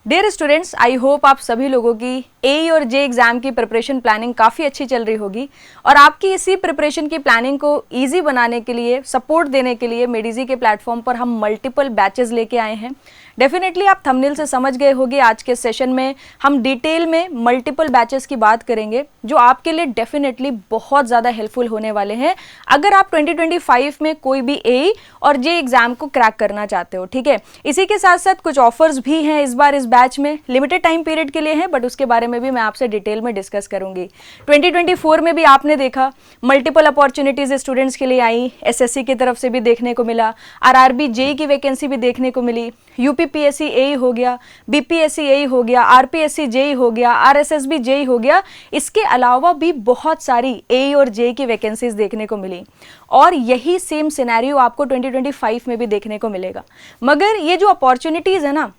Dear students, I hope आप सभी लोगों की ए और जे एग्जाम की प्रिपरेशन प्लानिंग काफ़ी अच्छी चल रही होगी और आपकी इसी प्रिपरेशन की प्लानिंग को इजी बनाने के लिए, सपोर्ट देने के लिए मेडिजी के प्लेटफॉर्म पर हम मल्टीपल बैचेस लेके आए हैं। डेफिनेटली आप थंबनेल से समझ गए होंगे आज के सेशन में हम डिटेल में मल्टीपल बैचेस की बात करेंगे जो आपके लिए डेफिनेटली बहुत ज़्यादा हेल्पफुल होने वाले हैं अगर आप 2025 में कोई भी ए और जे एग्जाम को क्रैक करना चाहते हो। ठीक है, इसी के साथ साथ कुछ ऑफर्स भी हैं इस बार इस बैच में, लिमिटेड टाइम पीरियड के लिए है, बट उसके बारे में भी मैं आपसे डिटेल में डिस्कस करूंगी। 2024 में भी आपने देखा मल्टीपल अपॉर्चुनिटीज स्टूडेंट्स के लिए आई, एसएससी की तरफ से भी देखने को मिला, आरआरबी जेई की वैकेंसी भी देखने को मिली, यूपीपीएससी एई हो गया, बीपीएससी एई हो गया, आरपीएससी जेई हो गया, आरएसएसबी जेई हो गया। इसके अलावा भी बहुत सारी एई और जेई की वैकेंसीज देखने को मिली और यही सेम सिनेरियो आपको 2025 में भी देखने को मिलेगा। मगर ये जो अपॉर्चुनिटीज है ना,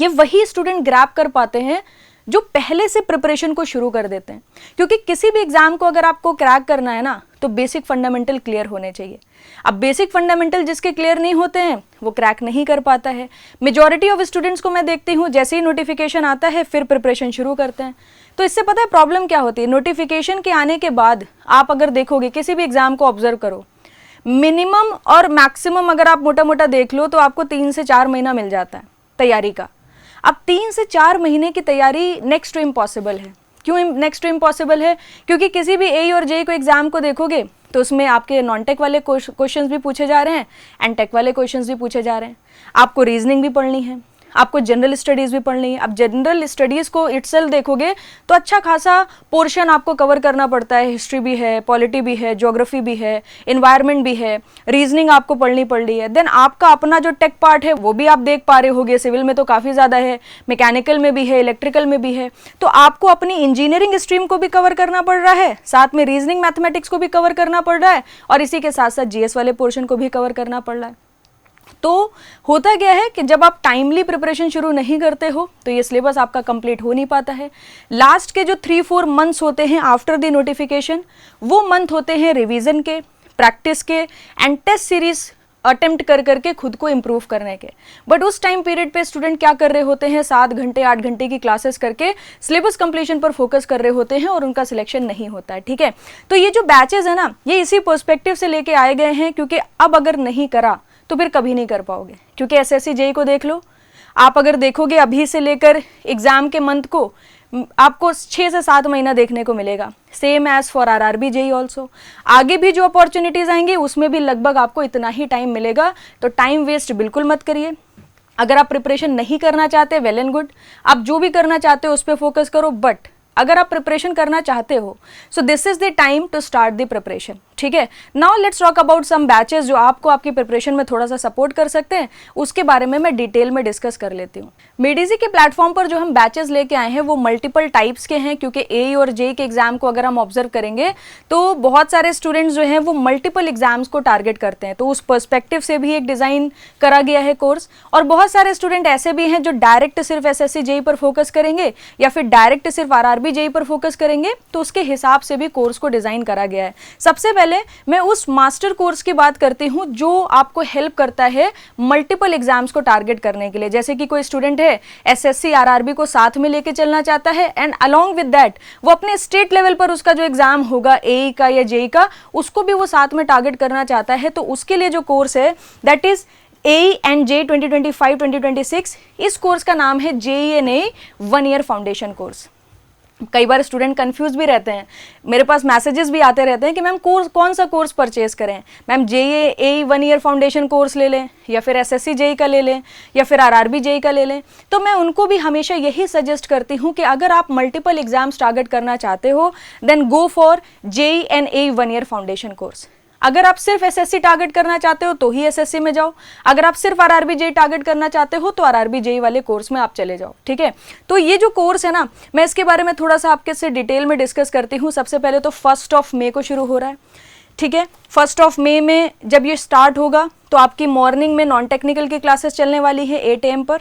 ये वही स्टूडेंट ग्रैब कर पाते हैं जो पहले से प्रिपरेशन को शुरू कर देते हैं, क्योंकि किसी भी एग्जाम को अगर आपको क्रैक करना है ना तो बेसिक फंडामेंटल क्लियर होने चाहिए। अब बेसिक फंडामेंटल जिसके क्लियर नहीं होते हैं वो क्रैक नहीं कर पाता है। मेजॉरिटी ऑफ स्टूडेंट्स को मैं देखती हूँ जैसे ही नोटिफिकेशन आता है फिर प्रिपरेशन शुरू करते हैं। तो इससे पता है प्रॉब्लम क्या होती है, नोटिफिकेशन के आने के बाद आप अगर देखोगे किसी भी एग्जाम को ऑब्जर्व करो, मिनिमम और मैक्सिमम अगर आप मोटा मोटा देख लो तो आपको 3 से 4 महीना मिल जाता है तैयारी का। अब 3 से 4 महीने की तैयारी नेक्स्ट टू इम्पॉसिबल है। क्यों नेक्स्ट टू इम्पॉसिबल है? क्योंकि किसी भी ए और जे को एग्जाम को देखोगे तो उसमें आपके नॉन टेक वाले क्वेश्चंस भी पूछे जा रहे हैं एंड टेक वाले क्वेश्चंस भी पूछे जा रहे हैं। आपको रीजनिंग भी पढ़नी है, आपको जनरल स्टडीज़ भी पढ़नी है। अब जनरल स्टडीज़ को इटसेल्फ देखोगे तो अच्छा खासा पोर्शन आपको कवर करना पड़ता है, हिस्ट्री भी है, पॉलिटी भी है, ज्योग्राफी भी है, इन्वायरमेंट भी है, रीजनिंग आपको पढ़नी पड़ रही है। देन आपका अपना जो टेक पार्ट है वो भी आप देख पा रहे होगे, सिविल में तो काफ़ी ज़्यादा है, मैकेनिकल में भी है, इलेक्ट्रिकल में भी है। तो आपको अपनी इंजीनियरिंग स्ट्रीम को भी कवर करना पड़ रहा है, साथ में रीजनिंग मैथमेटिक्स को भी कवर करना पड़ रहा है और इसी के साथ साथ जीएस वाले पोर्शन को भी कवर करना पड़ रहा है। तो होता क्या है कि जब आप टाइमली प्रिपरेशन शुरू नहीं करते हो तो ये सिलेबस आपका कंप्लीट हो नहीं पाता है। लास्ट के जो 3-4 मंथ्स होते हैं आफ्टर द नोटिफिकेशन, वो मंथ होते हैं रिवीजन के, प्रैक्टिस के एंड टेस्ट सीरीज अटेम्प्ट कर करके खुद को इम्प्रूव करने के। बट उस टाइम पीरियड पे स्टूडेंट क्या कर रहे होते हैं, 7 घंटे 8 घंटे की क्लासेस करके सिलेबस कंप्लीशन पर फोकस कर रहे होते हैं और उनका सिलेक्शन नहीं होता है। ठीक है, तो ये जो बैचेस है ना, ये इसी पर्सपेक्टिव से लेके आए गए हैं, क्योंकि अब अगर नहीं करा तो फिर कभी नहीं कर पाओगे। क्योंकि एसएससी जेई को देख लो, आप अगर देखोगे अभी से लेकर एग्जाम के मंथ को आपको 6 से 7 महीना देखने को मिलेगा। Same as for RRB JE also. आगे भी जो अपॉर्चुनिटीज आएंगी उसमें भी लगभग आपको इतना ही टाइम मिलेगा, तो टाइम वेस्ट बिल्कुल मत करिए। अगर आप प्रिपरेशन नहीं करना चाहते, वेल एंड गुड, आप जो भी करना चाहते हो उस पर फोकस करो। बट अगर आप प्रिपरेशन करना चाहते हो so this is the time to start the preparation. ठीक है, now let's talk about some batches जो आपको आपकी प्रिपरेशन में थोड़ा सा सपोर्ट कर सकते हैं, उसके बारे में मैं डिटेल में डिस्कस कर लेती हूँ। मेडिजी के प्लेटफॉर्म पर जो हम बैचेस लेके आए हैं वो मल्टीपल टाइप्स के हैं, क्योंकि ए और जे के एग्जाम को अगर हम ऑब्जर्व करेंगे तो बहुत सारे स्टूडेंट्स जो हैं वो मल्टीपल एग्जाम्स को टारगेट करते हैं, तो उस पर्सपेक्टिव से भी एक डिज़ाइन करा गया है कोर्स। और बहुत सारे स्टूडेंट ऐसे भी हैं जो डायरेक्ट सिर्फ एसएससी जेई पर फोकस करेंगे या फिर डायरेक्ट सिर्फ आरआरबी जेई पर फोकस करेंगे, तो उसके हिसाब से भी कोर्स को डिज़ाइन करा गया है। सबसे पहले मैं उस मास्टर कोर्स की बात करती हूँ जो आपको हेल्प करता है मल्टीपल एग्जाम्स को टारगेट करने के लिए। जैसे कि कोई स्टूडेंट है एसएससी आरआरबी को साथ में लेके चलना चाहता है एंड अलोंग विद दैट वो अपने स्टेट लेवल पर उसका जो एग्जाम होगा एई का या जेई का, उसको भी वो साथ में टारगेट करना चाहता है, तो उसके लिए जो कोर्स है दैट इज एई एंड जे 2025-2026। इस कोर्स का नाम है JEE 1 ईयर फाउंडेशन कोर्स। कई बार स्टूडेंट कंफ्यूज भी रहते हैं, मेरे पास मैसेजेस भी आते रहते हैं कि मैम कोर्स कौन सा कोर्स परचेज करें, ma'am JEE 1 year foundation course ले लें या फिर एसएससी जेई का ले लें या फिर आरआरबी जेई का ले लें। तो मैं उनको भी हमेशा यही सजेस्ट करती हूँ कि अगर आप मल्टीपल एग्जाम्स टारगेट करना चाहते हो then go for JEE 1 year foundation course. अगर आप सिर्फ एसएससी टारगेट करना चाहते हो तो ही एसएससी में जाओ, अगर आप सिर्फ आरआरबी जेई टारगेट करना चाहते हो तो आरआरबी जेई वाले कोर्स में आप चले जाओ। ठीक है, तो ये जो कोर्स है ना, मैं इसके बारे में थोड़ा सा आपके से डिटेल में डिस्कस करती हूँ। सबसे पहले तो 1 मई को शुरू हो रहा है। ठीक है, 1 मई में जब ये स्टार्ट होगा तो आपकी मॉर्निंग में नॉन टेक्निकल की क्लासेस चलने वाली है 8 AM पर,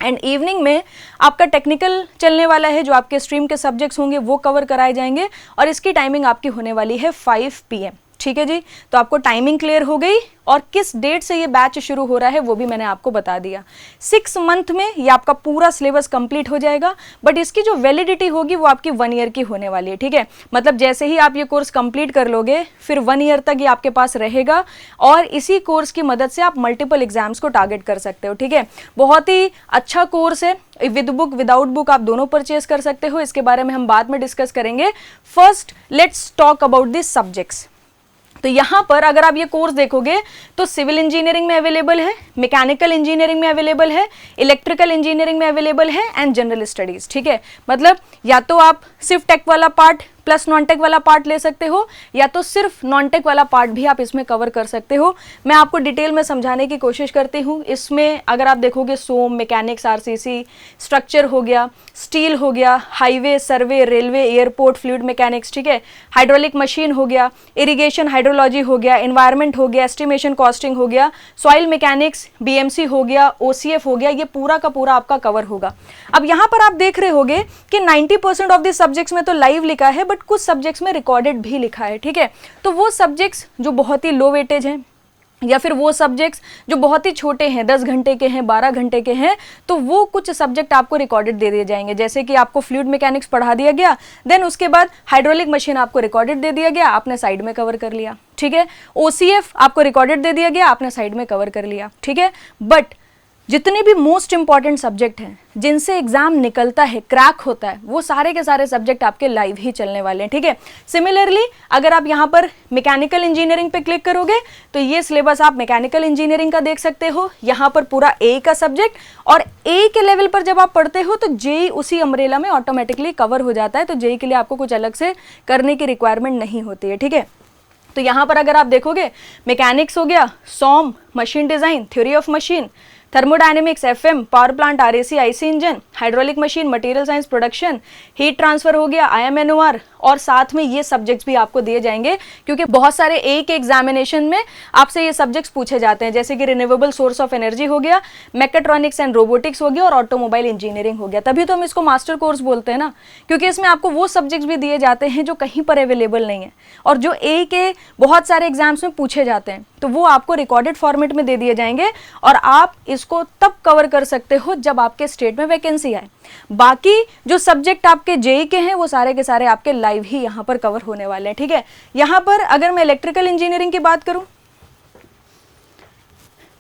एंड इवनिंग में आपका टेक्निकल चलने वाला है, जो आपके स्ट्रीम के सब्जेक्ट्स होंगे वो कवर कराए जाएंगे और इसकी टाइमिंग आपकी होने वाली है 5 PM। ठीक है जी। तो आपको टाइमिंग क्लियर हो गई और किस डेट से ये बैच शुरू हो रहा है वो भी मैंने आपको बता दिया। 6 मंथ में ये आपका पूरा सिलेबस कंप्लीट हो जाएगा, बट इसकी जो वैलिडिटी होगी वो आपकी 1 ईयर की होने वाली है, ठीक है। मतलब जैसे ही आप ये कोर्स कंप्लीट कर लोगे फिर 1 ईयर तक ये आपके पास रहेगा और इसी कोर्स की मदद से आप मल्टीपल एग्जाम्स को टारगेट कर सकते हो, ठीक है। बहुत ही अच्छा कोर्स है, विद बुक विदाउट बुक आप दोनों परचेज कर सकते हो। इसके बारे में हम बाद में डिस्कस करेंगे। First let's talk about this subjects. तो यहां पर अगर आप ये कोर्स देखोगे तो सिविल इंजीनियरिंग में अवेलेबल है, मैकेनिकल इंजीनियरिंग में अवेलेबल है, इलेक्ट्रिकल इंजीनियरिंग में अवेलेबल है एंड जनरल स्टडीज, ठीक है। मतलब या तो आप सिर्फ टेक वाला पार्ट प्लस नॉन टेक वाला पार्ट ले सकते हो, या तो सिर्फ नॉन टेक वाला पार्ट भी आप इसमें कवर कर सकते हो। मैं आपको डिटेल में समझाने की कोशिश करती हूँ। इसमें अगर आप देखोगे सोम, मैकेनिक्स, आरसीसी, स्ट्रक्चर हो गया, स्टील हो गया, हाईवे, सर्वे, रेलवे, एयरपोर्ट, फ्लूइड मैकेनिक्स, ठीक है, हाइड्रोलिक मशीन हो गया, इरिगेशन हाइड्रोलॉजी हो गया, एनवायरमेंट हो गया, एस्टिमेशन कॉस्टिंग हो गया, सॉइल मैकेनिक्स, बीएमसी हो गया, ओसीएफ हो गया, ये पूरा का पूरा आपका कवर होगा। अब यहाँ पर आप देख रहे होगे कि 90% ऑफ दिस सब्जेक्ट्स में तो लाइव लिखा है, बट कुछ सब्जेक्ट्स में रिकॉर्डेड भी लिखा है, ठीक है। तो वो सब्जेक्ट्स जो बहुत ही लो वेटेज हैं या फिर वो सब्जेक्ट्स जो बहुत ही छोटे हैं, 10 घंटे के हैं, 12 घंटे के हैं, तो वो कुछ सब्जेक्ट आपको रिकॉर्डेड दे दिए जाएंगे। जैसे कि आपको फ्लूइड मैकेनिक्स पढ़ा दिया गया, देन उसके बाद हाइड्रोलिक मशीन आपको रिकॉर्डेड दे दिया गया, आपने साइड में कवर कर लिया, ठीक है। ओसीएफ आपको रिकॉर्डेड दे दिया गया, आपने साइड में कवर कर लिया, ठीक है। बट जितने भी मोस्ट इंपॉर्टेंट सब्जेक्ट हैं जिनसे एग्जाम निकलता है, क्रैक होता है, वो सारे के सारे सब्जेक्ट आपके लाइव ही चलने वाले हैं, ठीक है। सिमिलरली अगर आप यहाँ पर मैकेनिकल इंजीनियरिंग पे क्लिक करोगे तो ये सिलेबस आप मैकेनिकल इंजीनियरिंग का देख सकते हो। यहाँ पर पूरा ए का सब्जेक्ट, और ए के लेवल पर जब आप पढ़ते हो तो जेई उसी अम्ब्रेला में ऑटोमेटिकली कवर हो जाता है। तो जेई के लिए आपको कुछ अलग से करने की रिक्वायरमेंट नहीं होती है, ठीक है। तो यहाँ पर अगर आप देखोगे मैकेनिक्स हो गया, SOM, machine design, theory of machine, thermodynamics, FM, power plant, RAC, IC engine, hydraulic machine, material science, production, heat transfer हो गया, आईएमएनओआर, और साथ में ये सब्जेक्ट्स भी आपको दिए जाएंगे क्योंकि बहुत सारे एक एग्जामिनेशन में आपसे ये सब्जेक्ट्स पूछे जाते हैं। जैसे कि रिन्यूएबल सोर्स ऑफ एनर्जी हो गया, मैकेट्रॉनिक्स एंड रोबोटिक्स हो गया और ऑटोमोबाइल इंजीनियरिंग हो गया। तभी तो हम इसको मास्टर कोर्स बोलते हैं ना, क्योंकि इसमें आपको वो सब्जेक्ट्स भी दिए जाते हैं जो कहीं पर अवेलेबल नहीं है और जो ए के बहुत सारे एग्जाम्स में पूछे जाते हैं। तो वो आपको रिकॉर्डेड फॉर्मेट में दे दिए जाएंगे और आप इसको तब कवर कर सकते हो जब आपके स्टेट में वैकेंसी आए। बाकी जो सब्जेक्ट आपके जेई के हैं वो सारे के सारे आपके लाइव ही यहाँ पर कवर होने वाले हैं, ठीक है। यहाँ पर अगर मैं इलेक्ट्रिकल इंजीनियरिंग की बात करूं,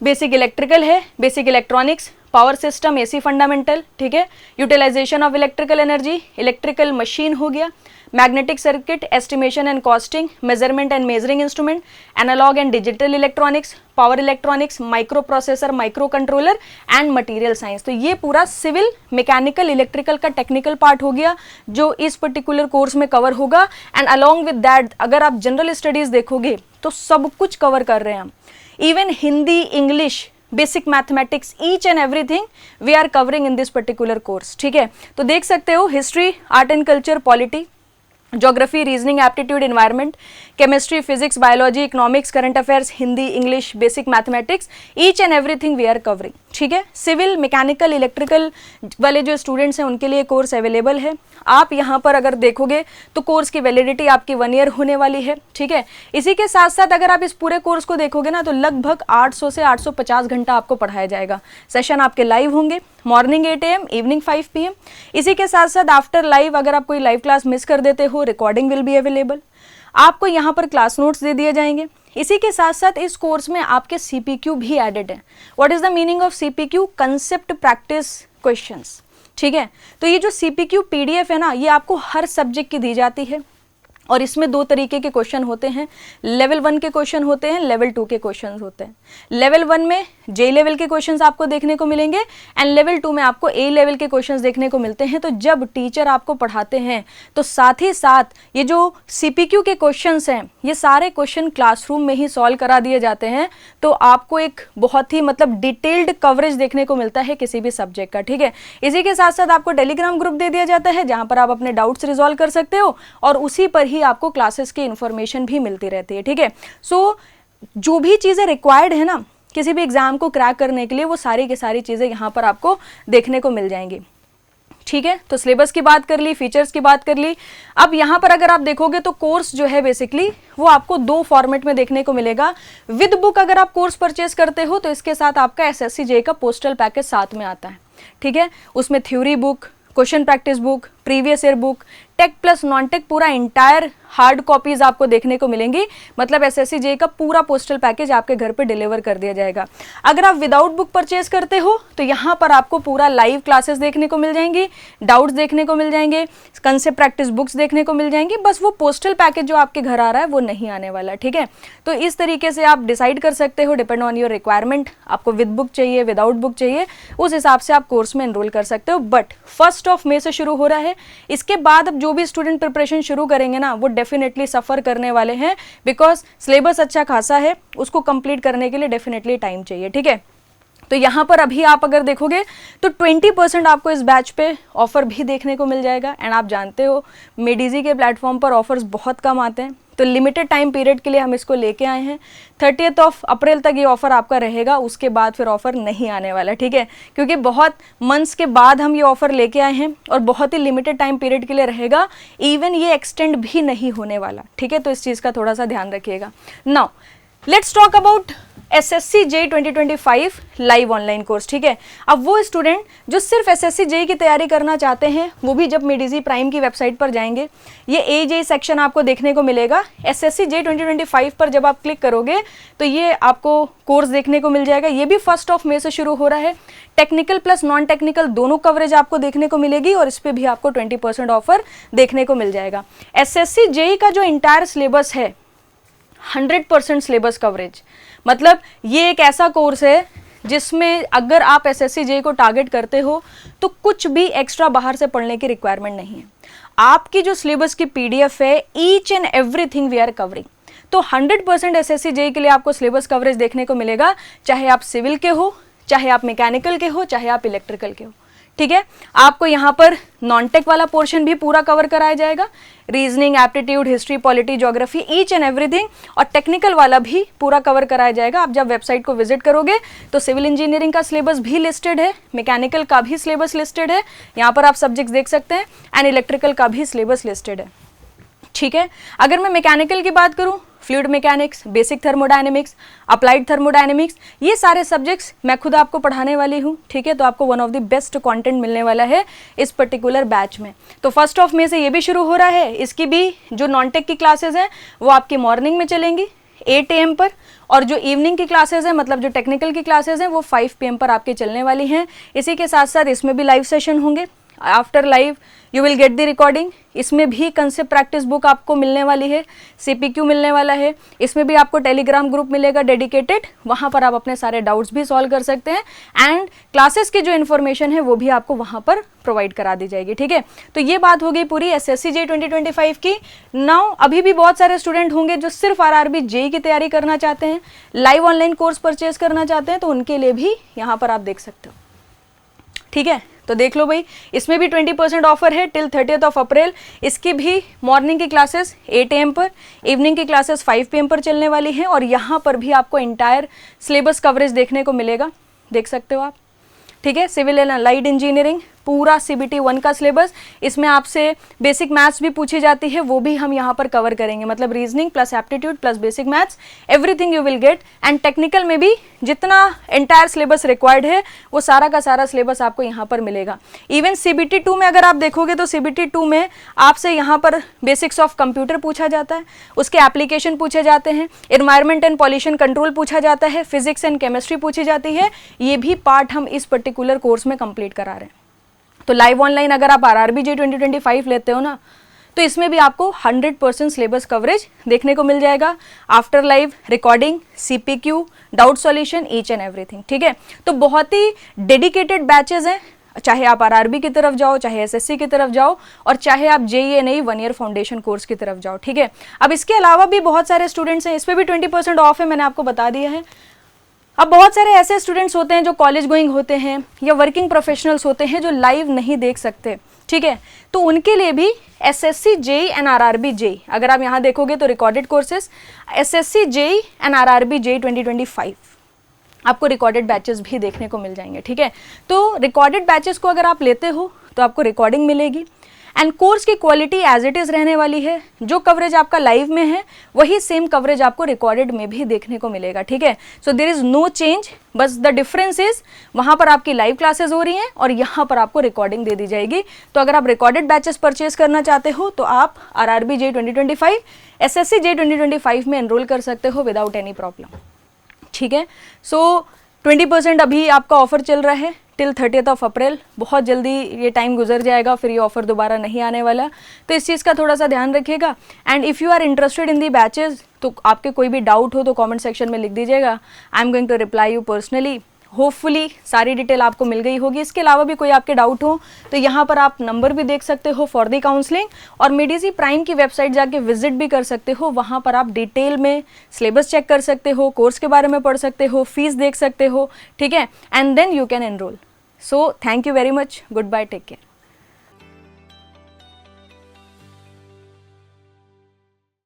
बेसिक इलेक्ट्रिकल है, basic electronics, power system, AC fundamental, ठीक है, utilisation of electrical energy, electrical machine हो गया, magnetic circuit, estimation and costing, measurement and measuring instrument, analogue and digital electronics, power electronics, microprocessor, microcontroller and material science. तो ये पूरा civil, mechanical, electrical का technical part हो गया जो इस पर्टिकुलर कोर्स में कवर होगा। एंड अलॉन्ग विद दैट अगर आप जनरल स्टडीज देखोगे तो सब कुछ कवर कर रहे हैं हम, even Hindi, English, basic mathematics, each and everything we are covering in this particular course, ठीक है। तो देख सकते हो history, art and culture, polity, geography, reasoning, aptitude, environment, chemistry, physics, biology, economics, current affairs, Hindi, English, basic mathematics, each and everything we are covering, ठीक है। Civil, mechanical, electrical वाले जो स्टूडेंट्स हैं उनके लिए कोर्स अवेलेबल है। आप यहाँ पर अगर देखोगे तो कोर्स की वैलिडिटी आपकी 1 ईयर होने वाली है, ठीक है। इसी के साथ साथ अगर आप इस पूरे कोर्स को देखोगे ना तो लगभग 800 से 850 घंटा आपको पढ़ाया जाएगा। सेशन आपके लाइव होंगे, मॉर्निंग 8 AM, इवनिंग 5 PM। इसी के साथ साथ आफ्टर लाइव अगर आप कोई लाइव क्लास मिस कर देते हो, रिकॉर्डिंग विल बी अवेलेबल। आपको यहाँ पर क्लास नोट्स दे दिए जाएंगे। इसी के साथ साथ इस कोर्स में आपके CPQ भी एडेड है। What is the meaning of CPQ? Concept practice questions, ठीक है। तो ये जो CPQ PDF है ना, ये आपको हर सब्जेक्ट की दी जाती है और इसमें 2 तरीके के क्वेश्चन होते हैं। लेवल 1 के क्वेश्चन होते हैं, लेवल 2 के क्वेश्चन होते हैं। लेवल 1 में जे लेवल के क्वेश्चंस आपको देखने को मिलेंगे एंड लेवल 2 में आपको ए लेवल के क्वेश्चंस देखने को मिलते हैं। तो जब टीचर आपको पढ़ाते हैं तो साथ ही साथ ये जो CPQ के क्वेश्चंस हैं ये सारे क्वेश्चन क्लासरूम में ही सॉल्व करा दिए जाते हैं। तो आपको एक बहुत ही मतलब डिटेल्ड कवरेज देखने को मिलता है किसी भी सब्जेक्ट का, ठीक है। इसी के साथ साथ आपको टेलीग्राम ग्रुप दे दिया जाता है जहाँ पर आप अपने डाउट्स रिजॉल्व कर सकते हो और उसी पर ही आपको क्लासेस की इंफॉर्मेशन भी मिलती रहती है, ठीक है। सो जो भी चीज़ें रिक्वायर्ड है ना किसी भी एग्जाम को क्रैक करने के लिए वो सारी की सारी चीज़ें यहाँ पर आपको देखने को मिल जाएंगी। ठीक है, तो सिलेबस की बात कर ली, फीचर्स की बात कर ली। अब यहाँ पर अगर आप देखोगे तो कोर्स जो है बेसिकली वो आपको 2 फॉर्मेट में देखने को मिलेगा। विद बुक अगर आप कोर्स परचेज करते हो तो इसके साथ आपका एसएससी जेईई का पोस्टल पैकेज साथ में आता है। ठीक है, उसमें theory book, question practice book, previous year book, tech plus non tech पूरा इंटायर हार्ड कॉपीज आपको देखने को मिलेंगी। मतलब एसएससी जेईई का पूरा पोस्टल पैकेज आपके घर पे डिलीवर कर दिया जाएगा। अगर आप विदाउट बुक परचेज करते हो तो यहाँ पर आपको पूरा लाइव क्लासेस देखने को मिल जाएंगी, डाउट्स देखने को मिल जाएंगे, कंसेप्ट प्रैक्टिस बुक्स देखने को मिल जाएंगी। बस वो पोस्टल पैकेज जो आपके घर आ रहा है वो नहीं आने वाला। ठीक है, तो इस तरीके से आप डिसाइड कर सकते हो, डिपेंड ऑन योर रिक्वायरमेंट, आपको विद बुक चाहिए, विदाउट बुक चाहिए, उस हिसाब से आप कोर्स में एनरोल कर सकते हो। बट 1 मई से शुरू हो रहा है। इसके बाद अब जो भी स्टूडेंट प्रिपरेशन शुरू करेंगे ना वो डेफिनेटली सफर करने वाले हैं, बिकॉज सिलेबस अच्छा खासा है, उसको कंप्लीट करने के लिए डेफिनेटली टाइम चाहिए। ठीक है, तो यहाँ पर अभी आप अगर देखोगे तो 20% आपको इस बैच पे ऑफर भी देखने को मिल जाएगा। एंड आप जानते हो मेडिजी के प्लेटफॉर्म पर ऑफर्स बहुत कम आते हैं, तो लिमिटेड टाइम पीरियड के लिए हम इसको लेके आए हैं। 30 अप्रैल तक ये ऑफर आपका रहेगा, उसके बाद फिर ऑफर नहीं आने वाला। ठीक है, क्योंकि बहुत मंथ्स के बाद हम ये ऑफर लेके आए हैं और बहुत ही लिमिटेड टाइम पीरियड के लिए रहेगा, इवन ये एक्सटेंड भी नहीं होने वाला। ठीक है, तो इस चीज़ का थोड़ा सा ध्यान रखिएगा। Now let's talk about SSC JEE 2025 live online course. ठीक है, अब वो स्टूडेंट जो सिर्फ एसएससी जेईई की तैयारी करना चाहते हैं वो भी जब मेडिजी प्राइम की वेबसाइट पर जाएंगे, ये एजेई सेक्शन आपको देखने को मिलेगा। एसएससी जेईई 2025 पर जब आप क्लिक करोगे तो ये आपको कोर्स देखने को मिल जाएगा। ये भी 1 मई से शुरू हो रहा है। टेक्निकल प्लस नॉन टेक्निकल दोनों कवरेज आपको देखने को मिलेगी और इस पर भी आपको 20% ऑफर देखने को मिल जाएगा। एसएससी जेईई का जो इंटायर सिलेबस है 100% सिलेबस कवरेज, मतलब ये एक ऐसा कोर्स है जिसमें अगर आप एसएससी जेईई को टारगेट करते हो तो कुछ भी एक्स्ट्रा बाहर से पढ़ने की रिक्वायरमेंट नहीं है। आपकी जो सिलेबस की पीडीएफ है, each and everything we are covering. तो 100% एसएससी जेईई के लिए आपको सिलेबस कवरेज देखने को मिलेगा, चाहे आप सिविल के हो, चाहे आप मैकेनिकल के हो, चाहे आप इलेक्ट्रिकल के हो। ठीक है, आपको यहाँ पर नॉन टेक वाला पोर्शन भी पूरा कवर कराया जाएगा, reasoning, aptitude, history, polity, geography, each and everything, और टेक्निकल वाला भी पूरा कवर कराया जाएगा। आप जब वेबसाइट को विजिट करोगे तो सिविल इंजीनियरिंग का सिलेबस भी लिस्टेड है, मैकेनिकल का भी सिलेबस लिस्टेड है, यहाँ पर आप सब्जेक्ट्स देख सकते हैं, एंड इलेक्ट्रिकल का भी सिलेबस लिस्टेड है। ठीक है, अगर मैं मैकेनिकल की बात करूं, fluid mechanics, basic thermodynamics, applied thermodynamics, ये सारे सब्जेक्ट्स मैं खुद आपको पढ़ाने वाली हूँ। ठीक है, तो आपको one of the best content मिलने वाला है इस पर्टिकुलर बैच में। तो 1 मई से ये भी शुरू हो रहा है। इसकी भी जो नॉन टेक की क्लासेस हैं वो आपकी मॉर्निंग में चलेंगी 8 AM पर, और जो इवनिंग की क्लासेस हैं, मतलब जो टेक्निकल की क्लासेस हैं, वो 5 PM पर आपके चलने वाली हैं। इसी के साथ साथ इसमें भी लाइव सेशन होंगे। After live you will get the recording. इसमें भी कंसेप्ट प्रैक्टिस बुक आपको मिलने वाली है, सीपीक्यू मिलने वाला है। इसमें भी आपको टेलीग्राम ग्रुप मिलेगा डेडिकेटेड, वहाँ पर आप अपने सारे डाउट्स भी सॉल्व कर सकते हैं, एंड क्लासेस की जो इन्फॉर्मेशन है वो भी आपको वहाँ पर प्रोवाइड करा दी जाएगी। ठीक है, तो ये बात हो गई पूरी एसएससी जेईई 2025 की। नाउ अभी भी बहुत सारे स्टूडेंट होंगे जो सिर्फ आरआरबी जेईई की तैयारी करना चाहते हैं, लाइव ऑनलाइन कोर्स परचेज करना चाहते हैं, तो उनके लिए भी यहाँ पर आप देख सकते हो। ठीक है, तो देख लो भाई, इसमें भी 20% ऑफर है टिल 30 अप्रैल। इसकी भी मॉर्निंग की क्लासेस 8 AM पर, इवनिंग की क्लासेस 5 PM पर चलने वाली हैं, और यहाँ पर भी आपको इंटायर सिलेबस कवरेज देखने को मिलेगा, देख सकते हो आप। ठीक है, सिविल एंड अलाइड इंजीनियरिंग पूरा CBT 1 का सिलेबस, इसमें आपसे बेसिक मैथ्स भी पूछी जाती है, वो भी हम यहाँ पर कवर करेंगे, मतलब reasoning plus aptitude plus basic maths, everything you will get. And technical में भी जितना एंटायर सिलेबस रिक्वायर्ड है वो सारा का सारा सिलेबस आपको यहाँ पर मिलेगा। इवन CBT 2 में अगर आप देखोगे तो CBT 2 में आपसे यहाँ पर बेसिक्स ऑफ कंप्यूटर पूछा जाता है, उसके एप्लीकेशन पूछे जाते हैं, एनवायरमेंट एंड पॉल्यूशन कंट्रोल पूछा जाता है, फिजिक्स एंड केमिस्ट्री पूछी जाती है। ये भी पार्ट हम इस पर्टिकुलर कोर्स में कंप्लीट करा रहे हैं। तो लाइव ऑनलाइन अगर आप आरआरबी जेईई 2025 लेते हो ना, तो इसमें भी आपको 100% सिलेबस कवरेज देखने को मिल जाएगा। After live recording, CPQ, doubt solution, each and everything. ठीक है, तो बहुत ही डेडिकेटेड बैचेस हैं, चाहे आप आरआरबी की तरफ जाओ, चाहे एसएससी की तरफ जाओ, और चाहे आप जेईई नहीं 1 ईयर फाउंडेशन कोर्स की तरफ जाओ। ठीक है, अब इसके अलावा भी बहुत सारे स्टूडेंट्स हैं, इस पर भी 20% ऑफ है, मैंने आपको बता दिया है। अब बहुत सारे ऐसे स्टूडेंट्स होते हैं जो कॉलेज गोइंग होते हैं या वर्किंग प्रोफेशनल्स होते हैं जो लाइव नहीं देख सकते। ठीक है, तो उनके लिए भी SSC JEE and RRB JEE, अगर आप यहाँ देखोगे तो recorded courses SSC JEE and RRB JEE 2025, आपको रिकॉर्डेड बैचेस भी देखने को मिल जाएंगे। ठीक है, तो रिकॉर्डेड बैचेस को अगर आप लेते हो तो आपको रिकॉर्डिंग मिलेगी। एंड कोर्स की क्वालिटी एज इट इज़ रहने वाली है। जो कवरेज आपका लाइव में है वही सेम कवरेज आपको रिकॉर्डेड में भी देखने को मिलेगा, ठीक है। So there is no change, बस द डिफरेंस इज वहाँ पर आपकी लाइव क्लासेस हो रही हैं और यहाँ पर आपको रिकॉर्डिंग दे दी जाएगी। तो अगर आप रिकॉर्डेड बैचेस परचेज करना चाहते हो तो आप RRB JEE 2025 SSC JEE 2025 में एनरोल कर सकते हो विदाउट एनी प्रॉब्लम, ठीक है। सो 20% अभी आपका ऑफर चल रहा है टिल 30 अप्रैल। बहुत जल्दी ये टाइम गुजर जाएगा, फिर ये ऑफर दोबारा नहीं आने वाला, तो इस चीज़ का थोड़ा सा ध्यान रखिएगा। And if you are interested in the batches, तो आपके कोई भी डाउट हो तो कमेंट सेक्शन में लिख दीजिएगा। I am going to reply you personally. Hopefully सारी डिटेल आपको मिल गई होगी। इसके अलावा भी कोई आपके डाउट हो तो यहाँ पर आप नंबर भी देख सकते हो फॉर दी काउंसलिंग, और मेडिजी प्राइम की वेबसाइट जाके विजिट भी कर सकते हो। वहाँ पर आप डिटेल में सिलेबस चेक कर सकते हो, कोर्स के बारे में पढ़ सकते हो, फीस देख सकते हो, ठीक है। And then you can enrol. So thank you very much, goodbye, take care.